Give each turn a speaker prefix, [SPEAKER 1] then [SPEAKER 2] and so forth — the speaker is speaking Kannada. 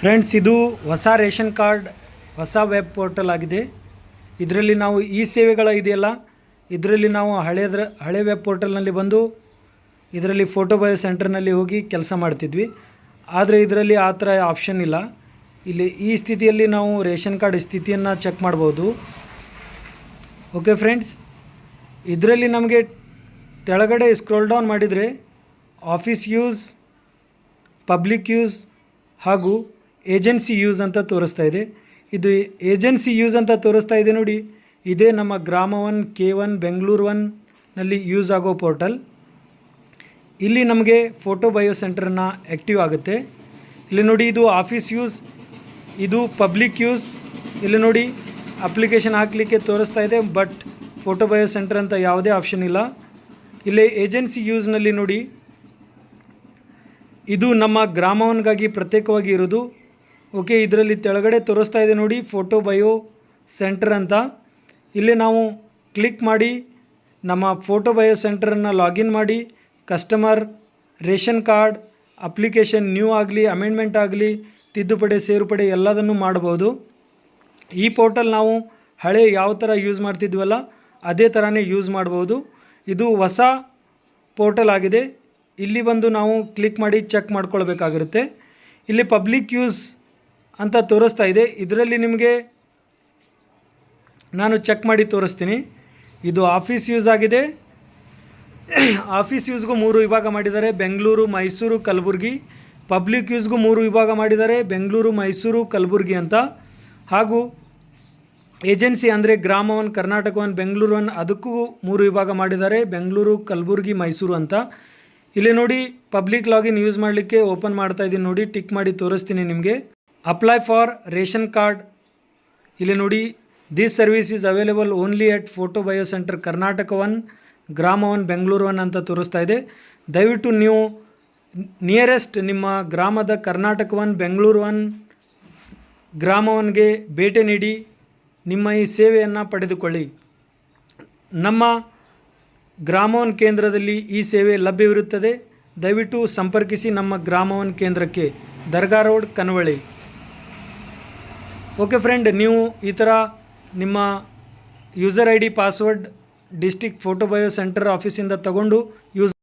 [SPEAKER 1] ಫ್ರೆಂಡ್ಸ್, ಇದು ಹೊಸ ರೇಷನ್ ಕಾರ್ಡ್ ಹೊಸ ವೆಬ್ ಪೋರ್ಟಲ್ ಆಗಿದೆ. ಇದರಲ್ಲಿ ನಾವು ಈ ಸೇವೆಗಳ ಇದೆಯಲ್ಲ, ಇದರಲ್ಲಿ ನಾವು ಹಳೆ ವೆಬ್ ಪೋರ್ಟಲ್ನಲ್ಲಿ ಬಂದು ಇದರಲ್ಲಿ ಫೋಟೋ ಬಯೋ ಸೆಂಟರ್ನಲ್ಲಿ ಹೋಗಿ ಕೆಲಸ ಮಾಡ್ತಿದ್ವಿ. ಆದರೆ ಇದರಲ್ಲಿ ಆ ಥರ ಆಪ್ಷನ್ ಇಲ್ಲ. ಇಲ್ಲಿ ಈ ಸ್ಥಿತಿಯಲ್ಲಿ ನಾವು ರೇಷನ್ ಕಾರ್ಡ್ ಸ್ಥಿತಿಯನ್ನು ಚೆಕ್ ಮಾಡ್ಬೋದು. ಓಕೆ ಫ್ರೆಂಡ್ಸ್, ಇದರಲ್ಲಿ ನಮಗೆ ಕೆಳಗಡೆ ಸ್ಕ್ರೋಲ್ ಡೌನ್ ಮಾಡಿದರೆ ಆಫೀಸ್ ಯೂಸ್, ಪಬ್ಲಿಕ್ ಯೂಸ್ ಹಾಗೂ ಏಜೆನ್ಸಿ ಯೂಸ್ ಅಂತ ತೋರಿಸ್ತಾ ಇದೆ. ಇದು ಏಜೆನ್ಸಿ ಯೂಸ್ ಅಂತ ತೋರಿಸ್ತಾ ಇದೆ ನೋಡಿ. ಇದೇ ನಮ್ಮ ಗ್ರಾಮ 1 K1 ಬೆಂಗಳೂರು 1ನಲ್ಲಿ ಯೂಸ್ ಆಗೋ ಪೋರ್ಟಲ್. ಇಲ್ಲಿ ನಮಗೆ ಫೋಟೋ ಬಯೋ ಸೆಂಟರನ್ನು ಆ್ಯಕ್ಟಿವ್ ಆಗುತ್ತೆ. ಇಲ್ಲಿ ನೋಡಿ, ಇದು ಆಫೀಸ್ ಯೂಸ್, ಇದು ಪಬ್ಲಿಕ್ ಯೂಸ್. ಇಲ್ಲಿ ನೋಡಿ, ಅಪ್ಲಿಕೇಶನ್ ಹಾಕಲಿಕ್ಕೆ ತೋರಿಸ್ತಾ ಇದೆ, ಬಟ್ ಫೋಟೋ ಬಯೋ ಸೆಂಟರ್ ಅಂತ ಯಾವುದೇ ಆಪ್ಷನ್ ಇಲ್ಲ. ಇಲ್ಲಿ ಏಜೆನ್ಸಿ ಯೂಸ್ನಲ್ಲಿ ನೋಡಿ, ಇದು ನಮ್ಮ ಗ್ರಾಮ 1ಗಾಗಿ ಪ್ರತ್ಯೇಕವಾಗಿ ಇರೋದು. ಓಕೆ, ಇದರಲ್ಲಿ ಕೆಳಗಡೆ ತೋರಿಸ್ತಾ ಇದೆ ನೋಡಿ, ಫೋಟೋ ಬಯೋ ಸೆಂಟರ್ ಅಂತ. ಇಲ್ಲಿ ನಾವು ಕ್ಲಿಕ್ ಮಾಡಿ ನಮ್ಮ ಫೋಟೋ ಬಯೋ ಸೆಂಟರನ್ನು ಲಾಗಿನ್ ಮಾಡಿ customer ration card application new ಆಗಲಿ, ಅಮೆಂಡ್ಮೆಂಟ್ ಆಗಲಿ, ತಿದ್ದುಪಡಿ ಸೇರ್ಪಡೆ ಎಲ್ಲದನ್ನು ಮಾಡ್ಬೋದು. ಈ ಪೋರ್ಟಲ್ ನಾವು ಹಳೆ ಯಾವ ಥರ ಯೂಸ್ ಮಾಡ್ತಿದ್ವಲ್ಲ ಅದೇ ಥರನೇ ಯೂಸ್ ಮಾಡ್ಬೋದು. ಇದು ಹೊಸ ಪೋರ್ಟಲ್ ಆಗಿದೆ. ಇಲ್ಲಿ ಬಂದು ನಾವು ಕ್ಲಿಕ್ ಮಾಡಿ ಚೆಕ್ ಮಾಡ್ಕೊಳ್ಬೇಕಾಗಿರುತ್ತೆ. ಇಲ್ಲಿ ಪಬ್ಲಿಕ್ ಯೂಸ್ ಅಂತ ತೋರಿಸ್ತಾ ಇದೆ. ಇದರಲ್ಲಿ ನಿಮಗೆ ನಾನು ಚೆಕ್ ಮಾಡಿ ತೋರಿಸ್ತೀನಿ. ಇದು ಆಫೀಸ್ ಯೂಸ್ ಆಗಿದೆ. ಆಫೀಸ್ ಯೂಸ್ಗೂ 3 ವಿಭಾಗ ಮಾಡಿದ್ದಾರೆ, ಬೆಂಗಳೂರು, ಮೈಸೂರು, ಕಲಬುರಗಿ. ಪಬ್ಲಿಕ್ ಯೂಸ್ಗೂ 3 ವಿಭಾಗ ಮಾಡಿದ್ದಾರೆ, ಬೆಂಗಳೂರು, ಮೈಸೂರು, ಕಲಬುರಗಿ ಅಂತ. ಹಾಗೂ ಏಜೆನ್ಸಿ ಅಂದರೆ ಗ್ರಾಮ 1 ಕರ್ನಾಟಕ 1 ಬೆಂಗಳೂರು 1 ಅದಕ್ಕೂ 3 ವಿಭಾಗ ಮಾಡಿದ್ದಾರೆ, ಬೆಂಗಳೂರು, ಕಲಬುರಗಿ, ಮೈಸೂರು ಅಂತ. ಇಲ್ಲಿ ನೋಡಿ, ಪಬ್ಲಿಕ್ ಲಾಗಿನ್ ಯೂಸ್ ಮಾಡಲಿಕ್ಕೆ ಓಪನ್ ಮಾಡ್ತಾ ಇದ್ದೀನಿ ನೋಡಿ, ಟಿಕ್ ಮಾಡಿ ತೋರಿಸ್ತೀನಿ ನಿಮಗೆ. Apply for ration card. ಇಲ್ಲಿ ನೋಡಿ, this service is available only at photo bio centre Karnataka 1 ಗ್ರಾಮ 1 ಬೆಂಗಳೂರು 1 ಅಂತ ತೋರಿಸ್ತಾ ಇದೆ. ದಯವಿಟ್ಟು ನೀವು ನಿಯರೆಸ್ಟ್ ನಿಮ್ಮ ಗ್ರಾಮದ ಕರ್ನಾಟಕ 1 ಬೆಂಗಳೂರು 1 ಗ್ರಾಮ 1ಗೆ ಭೇಟಿ ನೀಡಿ ನಿಮ್ಮ ಈ ಸೇವೆಯನ್ನು ಪಡೆದುಕೊಳ್ಳಿ. ನಮ್ಮ ಗ್ರಾಮ 1 ಕೇಂದ್ರದಲ್ಲಿ ಈ ಸೇವೆ ಲಭ್ಯವಿರುತ್ತದೆ. ದಯವಿಟ್ಟು ಸಂಪರ್ಕಿಸಿ ನಮ್ಮ ಗ್ರಾಮ 1 ಕೇಂದ್ರಕ್ಕೆ, ದರ್ಗಾ ರೋಡ್, ಕನವಳ್ಳಿ. ಓಕೆ ಫ್ರೆಂಡ್, ನೀವು ಈ ಥರ ನಿಮ್ಮ user ID password district photo bio centre ಆಫೀಸಿಂದ ತಗೊಂಡು ಯೂಸ್